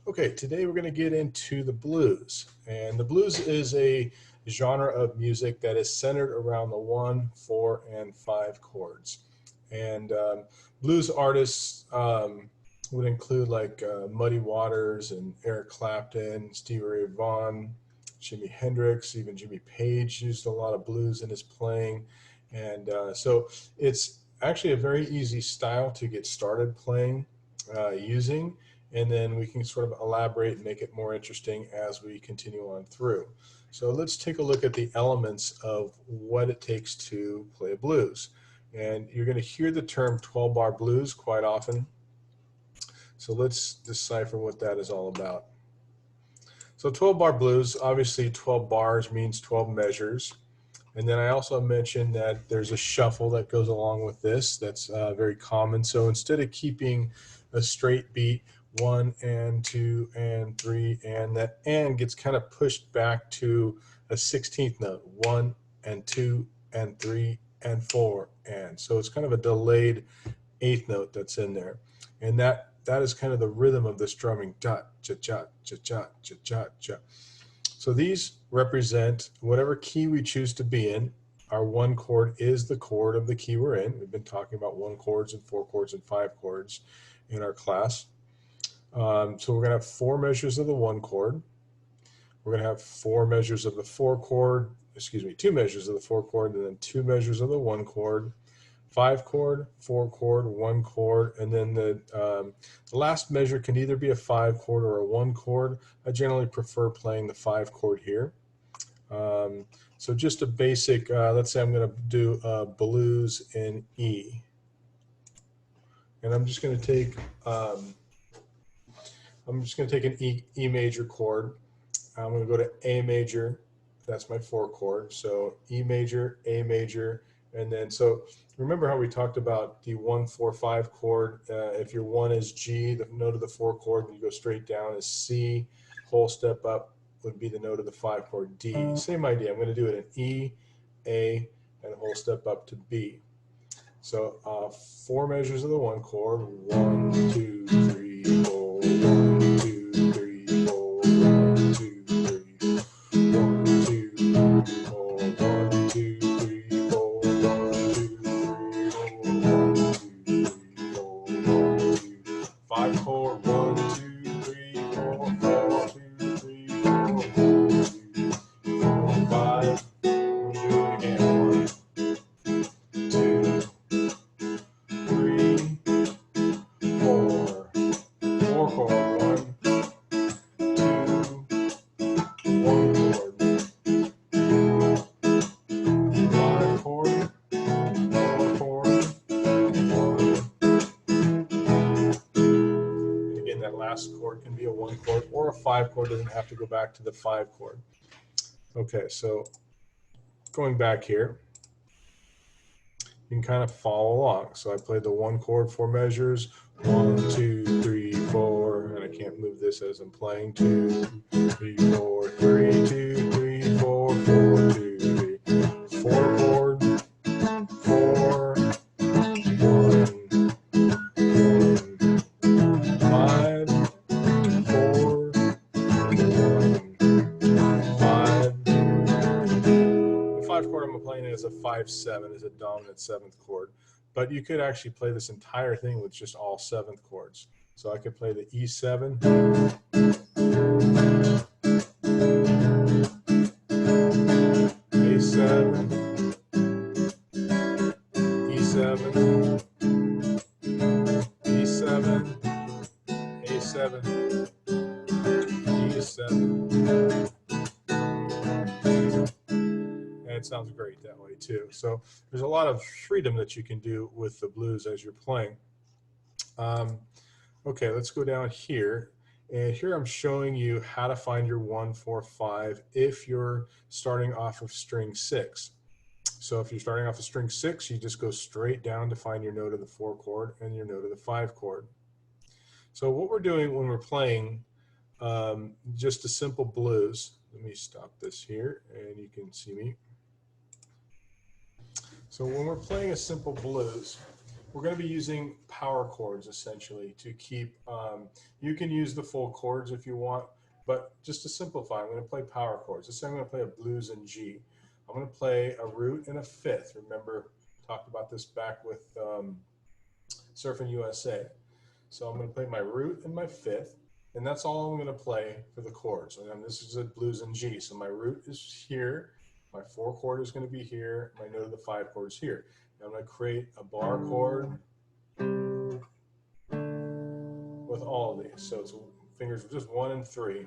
Okay, today we're going to get into the blues. And the blues is a genre of music that is centered around the 1, 4, and 5 chords. And blues artists would include like Muddy Waters and Eric Clapton, Stevie Ray Vaughan, Jimi Hendrix, even Jimmy Page used a lot of blues in his playing. And so it's actually a very easy style to get started playing using, and then we can sort of elaborate and make it more interesting as we continue on through. So let's take a look at the elements of what it takes to play a blues. And you're going to hear the term 12-bar blues quite often. So let's decipher what that is all about. So 12-bar blues, obviously 12 bars means 12 measures. And then I also mentioned that there's a shuffle that goes along with this that's very common. So instead of keeping a straight beat, 1 and 2 and 3, and that and gets kind of pushed back to a 16th note, 1 and 2 and 3 and 4, and so it's kind of a delayed 8th note that's in there, and that is kind of the rhythm of this drumming, dot cha cha cha cha cha cha cha. So these represent whatever key we choose to be in. Our 1 chord is the chord of the key we're in. We've been talking about 1 chords and 4 chords and 5 chords in our class. So we're going to have 4 measures of the 1 chord. We're going to have 4 measures of the 4 chord, 2 measures of the 4 chord, and then 2 measures of the 1 chord, 5 chord, 4 chord, 1 chord, and then the last measure can either be a 5 chord or a 1 chord. I generally prefer playing the 5 chord here. So just a basic, let's say I'm going to do blues in E. And I'm just going to take an E major chord. I'm going to go to A major. That's my 4 chord. So E major, A major, and then so remember how we talked about the 1, 4, 5 chord. If your 1 is G, the note of the 4 chord, and you go straight down is C. Whole step up would be the note of the 5 chord, D. Same idea. I'm going to do it in E, A, and whole step up to B. So 4 measures of the 1 chord. 1, 2, 3, 4. 1, 2, 3, 4. 1, 2, 3. 1, 2, 3, 4. 1, 2, 3, 4. 1, 2, 3, 4. 1, 2, 3, 4. 1, 2, 5 chord. 1, 2, 3, 4. 1, 2, 3, 4. 1, 2, 4, 5. We'll do it again. 1, 2, 3, 4. 4 chord. 1, 2, 1 chord. 5 chord. 4 chord. 1. And again, that last chord can be a 1 chord or a 5 chord. Doesn't have to go back to the 5 chord. Okay, so going back here, you can kind of follow along. So I played the 1 chord, 4 measures, 1, 2, 3, 4, and I can't move this as I'm playing. 2, 3, 4, 3, 2, 3, 4, 4, 2, 3, 4 chord, 4, 1, 5, 4, 1, 5. The 5 chord I'm playing as a 5/7, is a dominant 7th chord. But you could actually play this entire thing with just all 7th chords. So I could play the E7, A7, E7, E7, A7, E7. And it sounds great that way too. So there's a lot of freedom that you can do with the blues as you're playing. Okay, let's go down here. And here I'm showing you how to find your 1, 4, 5 if you're starting off of string 6. So if you're starting off of string 6, you just go straight down to find your note of the 4 chord and your note of the 5 chord. So what we're doing when we're playing just a simple blues, let me stop this here and you can see me. So when we're playing a simple blues, we're going to be using power chords essentially to keep, you can use the full chords if you want, but just to simplify, I'm going to play power chords. Let's say I'm going to play a blues in G. I'm going to play a root and a fifth. Remember, talked about this back with Surfing USA. So I'm going to play my root and my fifth, and that's all I'm going to play for the chords. And this is a blues in G. So my root is here, my 4 chord is going to be here, my note of the 5 chord is here. And I'm going to create a bar chord with all of these. So it's fingers just 1 and 3.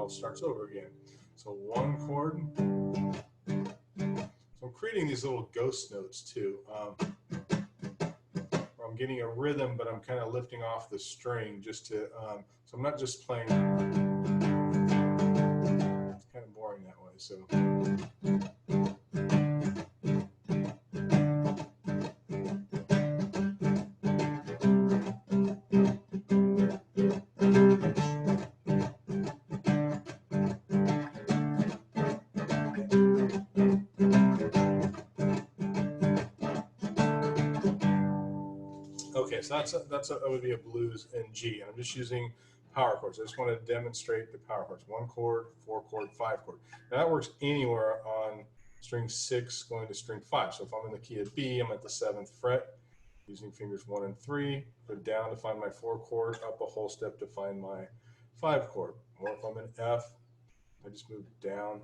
Starts over again. So 1 chord. So I'm creating these little ghost notes too. Where I'm getting a rhythm, but I'm kind of lifting off the string just to, so I'm not just playing. It's kind of boring that way. So. Okay, so that would be a blues in G, and I'm just using power chords. I just want to demonstrate the power chords: 1 chord, 4 chord, 5 chord. Now that works anywhere on string 6 going to string 5. So if I'm in the key of B, I'm at the 7th fret, using fingers 1 and 3. Go down to find my 4 chord, up a whole step to find my 5 chord. Or if I'm in F, I just move down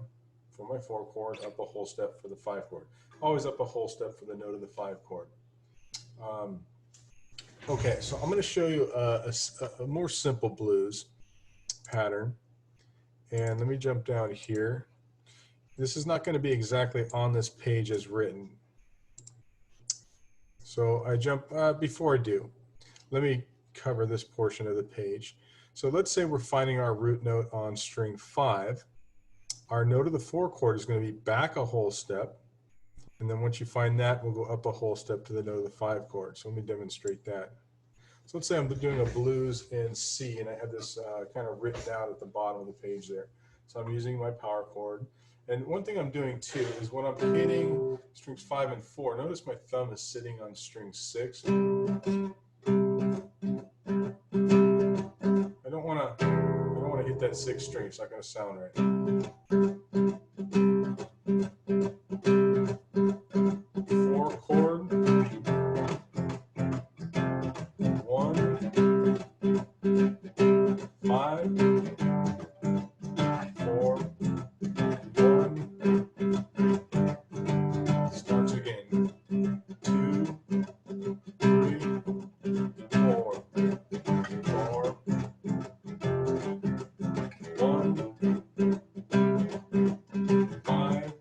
for my 4 chord, up a whole step for the 5 chord. Always up a whole step for the note of the 5 chord. Okay, so I'm going to show you a more simple blues pattern. And let me jump down here. This is not going to be exactly on this page as written. So I jump, before I do, let me cover this portion of the page. So let's say we're finding our root note on string 5. Our note of the 4 chord is going to be back a whole step. And then once you find that, we'll go up a whole step to the note of the 5 chord. So let me demonstrate that. So let's say I'm doing a blues in C, and I have this kind of written out at the bottom of the page there. So I'm using my power chord. And one thing I'm doing too is when I'm hitting strings 5 and 4, notice my thumb is sitting on string 6. I don't want to hit that 6th string. It's not going to sound right. 4 chord. 1, 5, 4, 1, starts again. 2, 3, 4, 4, 1, 5,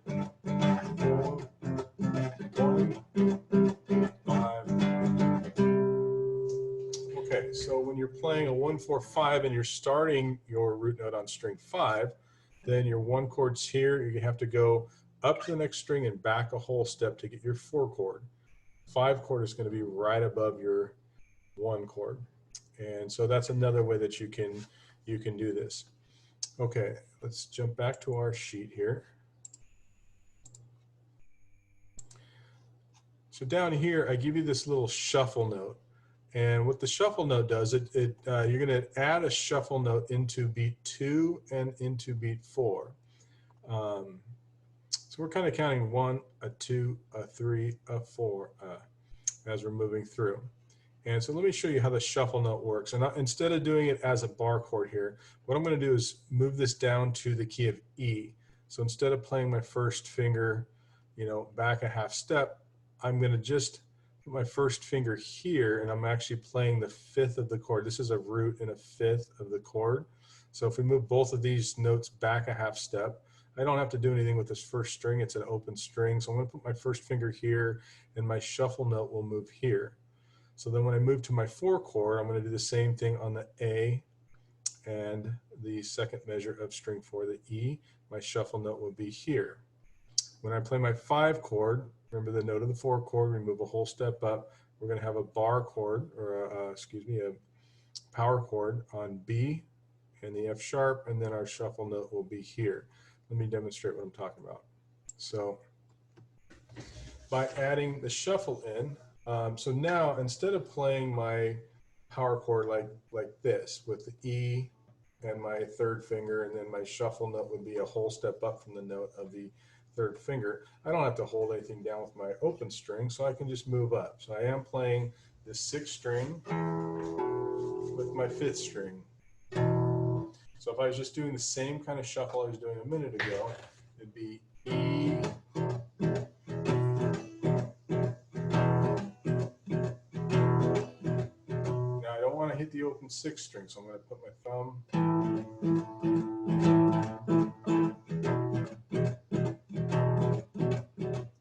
4, 1, 5. Okay, so when you're playing a 1, 4, 5 and you're starting your root note on string 5, then your 1 chord's here. You have to go up to the next string and back a whole step to get your 4 chord. 5 chord is going to be right above your 1 chord. And so that's another way that you can do this. Okay, let's jump back to our sheet here. So down here, I give you this little shuffle note. And what the shuffle note does, you're going to add a shuffle note into beat 2 and into beat 4. So we're kind of counting 1, a 2, a 3, a 4 as we're moving through. And so let me show you how the shuffle note works. And instead of doing it as a bar chord here, what I'm going to do is move this down to the key of E. So instead of playing my first finger, back a half step, I'm going to just put my first finger here, and I'm actually playing the 5th of the chord. This is a root and a 5th of the chord. So if we move both of these notes back a half step, I don't have to do anything with this first string. It's an open string. So I'm going to put my first finger here, and my shuffle note will move here. So then when I move to my 4 chord, I'm going to do the same thing on the A and the second measure of string 4, the E, my shuffle note will be here. When I play my 5 chord, remember the note of the 4 chord, we move a whole step up. We're going to have a bar chord, or a power chord on B and the F sharp, and then our shuffle note will be here. Let me demonstrate what I'm talking about. So by adding the shuffle in, so now instead of playing my power chord like this with the E and my third finger, and then my shuffle note would be a whole step up from the note of the third finger, I don't have to hold anything down with my open string, so I can just move up. So I am playing the 6th string with my 5th string. So if I was just doing the same kind of shuffle I was doing a minute ago, it'd be E, now I don't want to hit the open 6th string, so I'm going to put my thumb.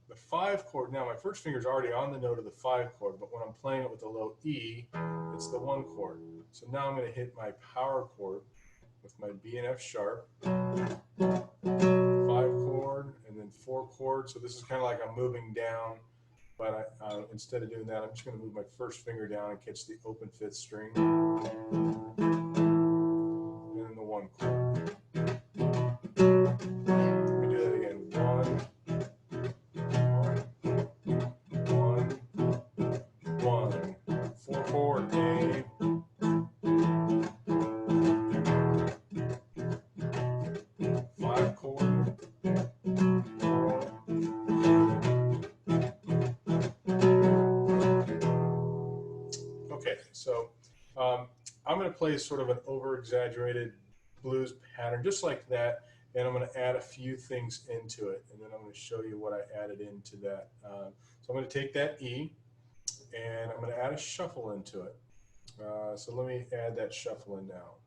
The 5 chord, now my first finger is already on the note of the 5 chord, but when I'm playing it with the low E, it's the 1 chord. So now I'm going to hit my power chord with my B and F sharp, 5 chord, and then 4 chord. So this is kind of like I'm moving down, but instead of doing that, I'm just going to move my first finger down and catch the open 5th string, and then the 1 chord. Let me do that again. 1, 1, 4 chord, A, 5 chord, 4. Okay, so I'm going to play sort of an over-exaggerated blues pattern just like that, and I'm going to add a few things into it, and then I'm going to show you what I added into that. So I'm going to take that E, and I'm going to add a shuffle into it. So let me add that shuffle in now.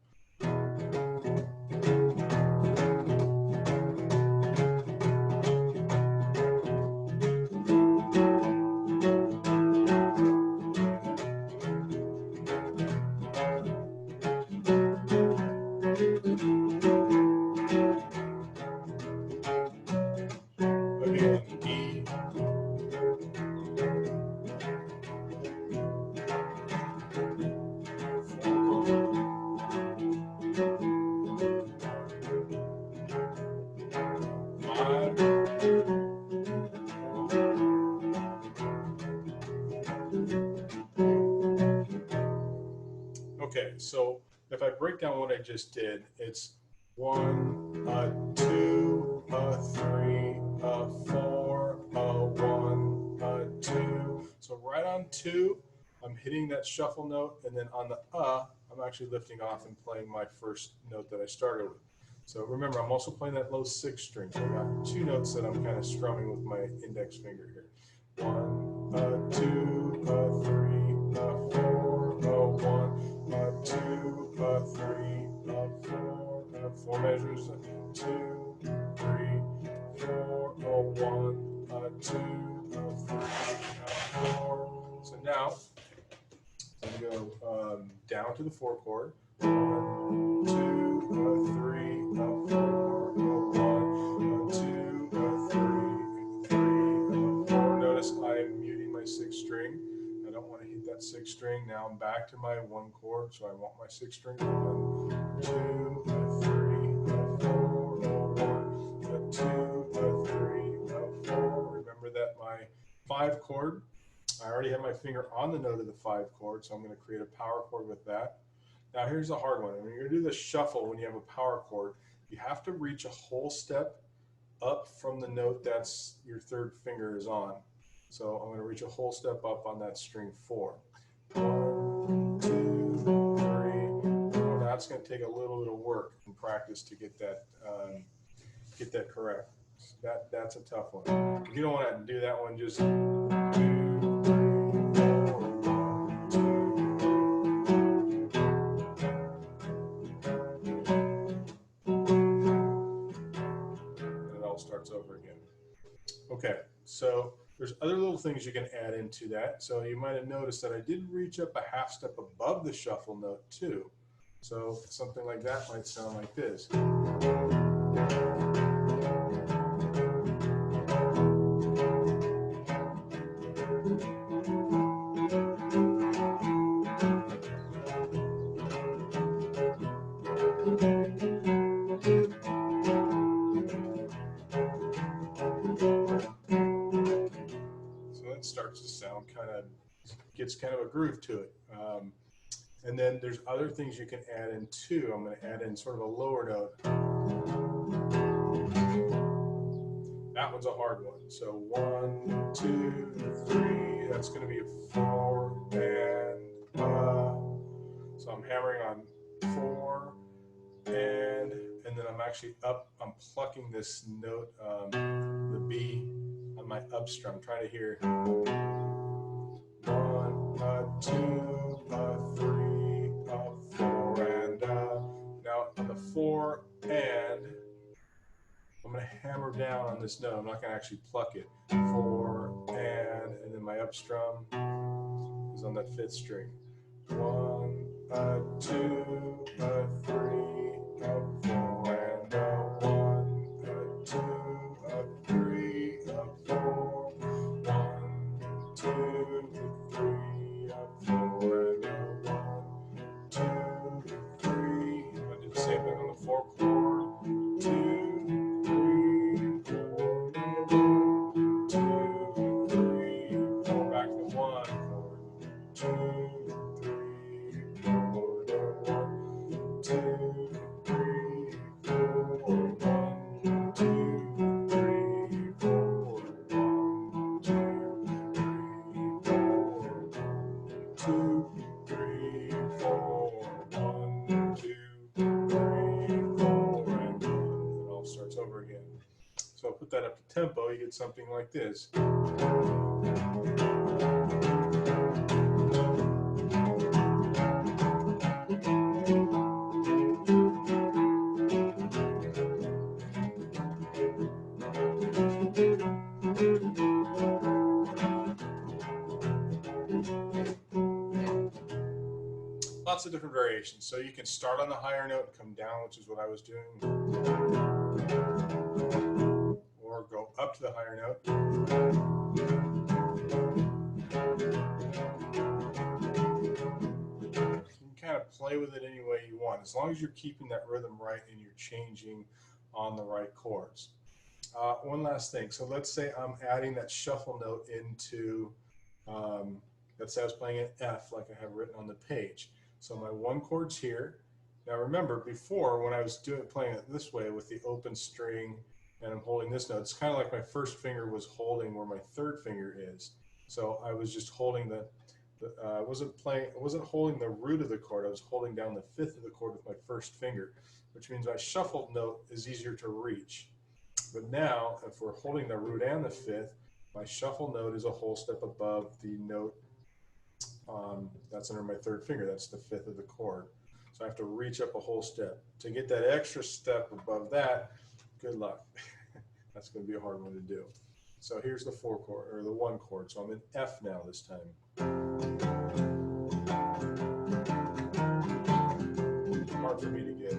Again, E, okay, so if I break down what I just did, it's 1, 2, 3, 4, 1, 2. So right on 2, I'm hitting that shuffle note, and then on the I'm actually lifting off and playing my first note that I started with. So remember, I'm also playing that low 6th string. So I got 2 notes that I'm kind of strumming with my index finger here. 1, 2, 3, 4, 1, 2, 3, 4, 4 measures, 2, 3, 4, 1, 2, 3, 4. So now I'm going to go down to the 4 chord. 1, 2, 3, 4, 1, 2, 3, 4. Notice I'm muting my 6th string. I don't want to hit that 6th string. Now I'm back to my 1 chord, so I want my 6th string. 1, 2, 3, 4, 1, 2, 3, 4. Remember that my 5 chord, I already have my finger on the note of the 5 chord, so I'm going to create a power chord with that. Now here's the hard one. When you're going to do the shuffle, when you have a power chord, you have to reach a whole step up from the note that's your 3rd finger is on. So I'm going to reach a whole step up on that string 4. 1, 2, 3, 4. Now it's going to take a little bit of work and practice to get that correct. That's a tough one. If you don't want to do that one, just 2, 3, 4, 1, 2. And it all starts over again. Okay, so there's other little things you can add into that. So you might have noticed that I did reach up a half step above the shuffle note too. So something like that might sound like this. So that starts to sound gets kind of a groove to it. And then there's other things you can add in too. I'm going to add in sort of a lower note. That one's a hard one. So 1, 2, 3. That's going to be a 4 and so I'm hammering on 4 and then I'm actually up. I'm plucking this note, the B, on my up strum. Trying to hear 1, 2, 3, 4, and now on the 4 and I'm going to hammer down on this note. I'm not going to actually pluck it. 4 and then my up strum is on that 5th string. 1, 2, 3, 4, and 1, 2, 3, 4. 1, 2, 3, 4, and 1, 2, 3. I do the same thing on the 4 chord. 2, 3, 4, 1, 2, 3, 4. Back to 1 chord. 2, 3, 4, 1, 2, 3, 4, 1, 2, 3, 4, 1, 2, 3, 4, 1, 2, 3, 4, and 1. It all starts over again. So I'll put that up to tempo, you get something like this. Lots of different variations. So you can start on the higher note and come down, which is what I was doing. Or go up to the higher note. You can kind of play with it any way you want, as long as you're keeping that rhythm right and you're changing on the right chords. One last thing. So let's say I'm adding that shuffle note into, let's say I was playing an F like I have written on the page. So my 1 chord's here. Now remember, before when I was playing it this way with the open string and I'm holding this note, it's kind of like my first finger was holding where my 3rd finger is. So I was just holding I wasn't holding the root of the chord. I was holding down the 5th of the chord with my 1st finger, which means my shuffled note is easier to reach. But now, if we're holding the root and the 5th, my shuffle note is a whole step above the note that's under my 3rd finger. That's the 5th of the chord. So I have to reach up a whole step. To get that extra step above that, good luck. That's going to be a hard one to do. So here's the 4 chord, or the 1 chord. So I'm in F now this time. Hard for me to get.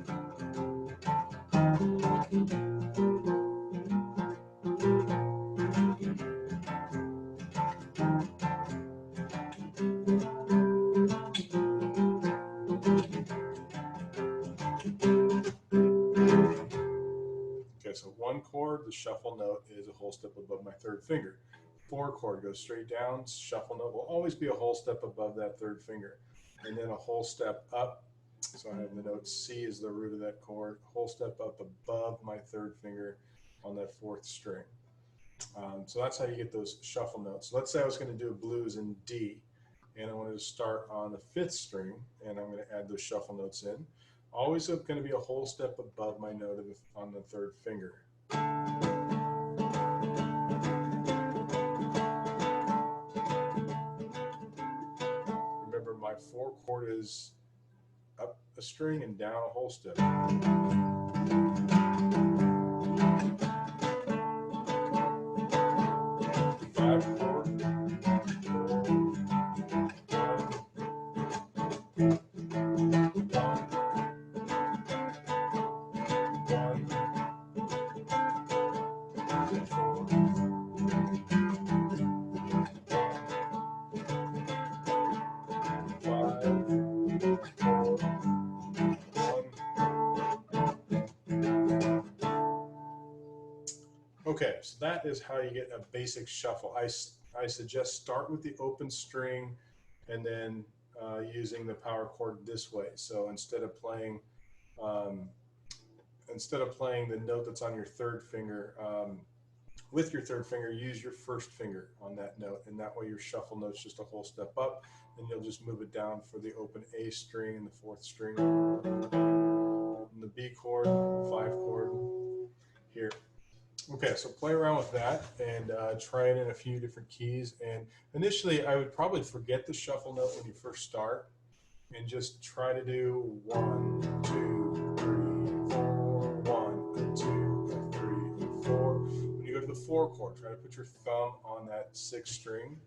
Okay, so 1 chord, the shuffle note is a whole step above my 3rd finger. 4 chord goes straight down, shuffle note will always be a whole step above that 3rd finger. And then a whole step up, so I have the note C is the root of that chord, whole step up above my 3rd finger on that 4th string. So that's how you get those shuffle notes. So let's say I was going to do a blues in D, and I wanted to start on the 5th string, and I'm going to add those shuffle notes in. Always going to be a whole step above my note on the 3rd finger. Remember, my 4 chord is up a string and down a whole step. 5 chord, 4, 1, Okay, so that is how you get a basic shuffle. I suggest start with the open string and then using the power chord this way. So um, instead of playing the note that's on your third finger, with your third finger, use your first finger on that note, and that way your shuffle note's just a whole step up, and you'll just move it down for the open A string and the fourth string, and the B chord, 5 chord here. Okay, so play around with that and try it in a few different keys. And initially, I would probably forget the shuffle note when you first start and just try to do 1, 2, 3, 4, 1, 2, 3, 4. When you go to the 4 chord, try to put your thumb on that 6th string.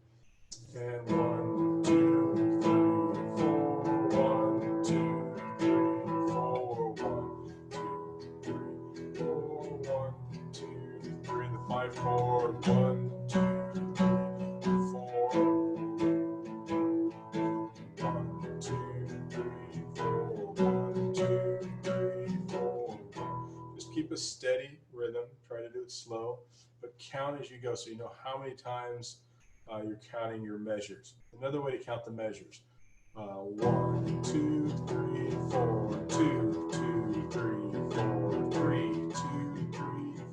And 1, 2, 3, 4, 1, 2, 3, 4, 1, 2, 3, 4, 1, 2, 3. The 5 chord, 1, 2, 3, 4. 1, 2, 3, 4. 1, 2, 3, 4. Just keep a steady rhythm. Try to do it slow, but count as you go so you know how many times you're counting your measures. Another way to count the measures. 1, 2, 3, 4, 2, 2, 3, 4, 3, 2, 3,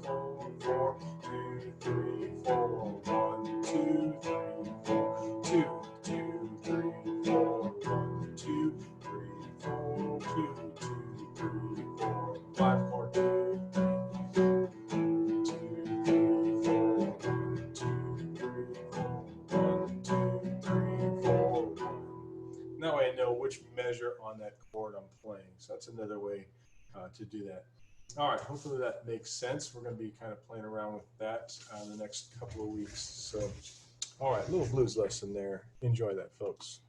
4, 4, 2, 3, 4, 1, 2, 3, 4, 2, 2, 3, 4, 1, 2, 3, 4, 2, 2, 3, 4, 5 chord, 2, 3, 2, 3, 4, 1, 2, 3, 4, 1, 2, 3, 4, 1. That way I know which measure on that chord I'm playing. So that's another way to do that. All right, hopefully that makes sense. We're going to be kind of playing around with that the next couple of weeks. So, all right, little blues lesson there. Enjoy that, folks.